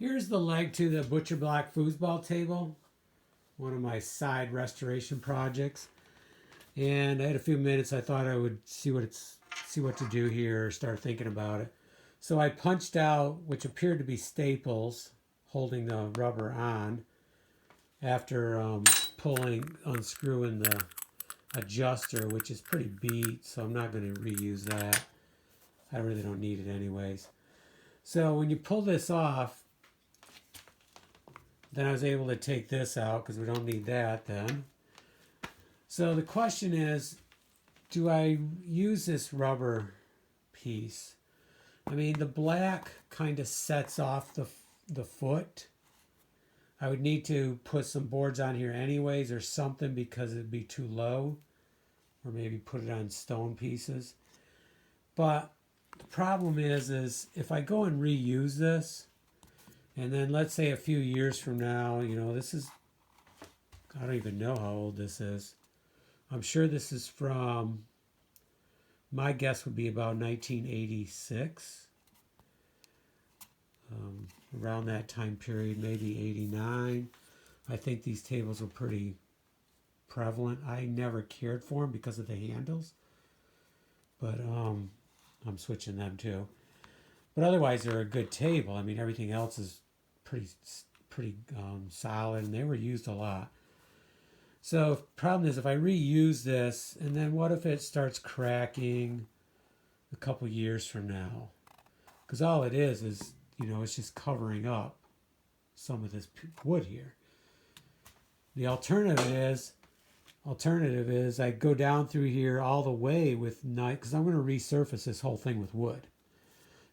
Here's the leg to the butcher block foosball table, one of my side restoration projects. And I had a few minutes. I thought I would see what to do here, start thinking about it. So I punched out, which appeared to be staples, holding the rubber on. After unscrewing the adjuster, which is pretty beat, so I'm not going to reuse that. I really don't need it anyways. So when you pull this off, then I was able to take this out because we don't need that then. So the question is, do I use this rubber piece? I mean, the black kind of sets off the foot. I would need to put some boards on here anyways or something because it'd be too low, or maybe put it on stone pieces. But the problem is if I go and reuse this, and then let's say a few years from now, this is, I don't even know how old this is. I'm sure this is from, my guess would be about 1986. Around that time period, maybe 89. I think these tables were pretty prevalent. I never cared for them because of the handles, but I'm switching them too. But otherwise, they're a good table. I mean, everything else is pretty solid, and they were used a lot. So the problem is if I reuse this, and then what if it starts cracking a couple years from now? Because all it is it's just covering up some of this wood here. The alternative is I go down through here all the way with knife, because I'm going to resurface this whole thing with wood.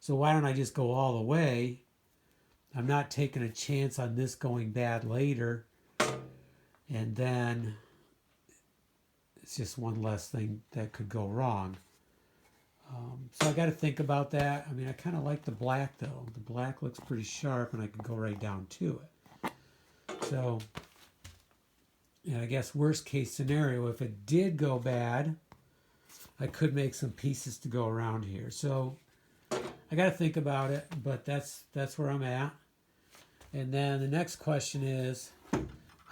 So why don't I just go all the way? I'm not taking a chance on this going bad later, and then it's just one less thing that could go wrong. So I got to think about that. I mean, I kind of like the black though. The black looks pretty sharp, and I can go right down to it. So, I guess worst case scenario, if it did go bad, I could make some pieces to go around here. So I got to think about it, but that's where I'm at. And then the next question is,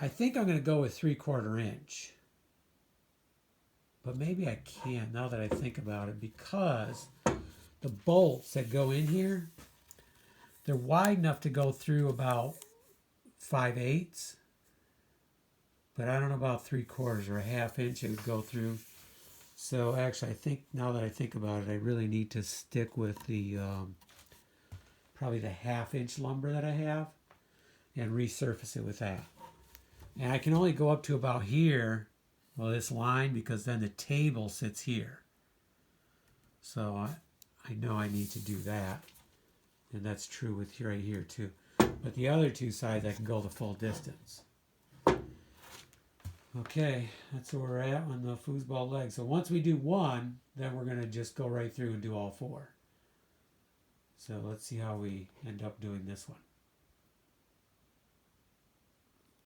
I think I'm going to go with 3/4 inch. But maybe I can't now that I think about it, because the bolts that go in here, they're wide enough to go through about 5/8. But I don't know about 3/4 or 1/2 inch it would go through. So actually, I think now that I think about it, I really need to stick with the probably the 1/2 inch lumber that I have and resurface it with that. And I can only go up to about here, well, this line, because then the table sits here. So I know I need to do that. And that's true with right here too. But the other two sides, I can go the full distance. Okay, that's where we're at on the foosball leg. So once we do one, then we're going to just go right through and do all four. So let's see how we end up doing this one.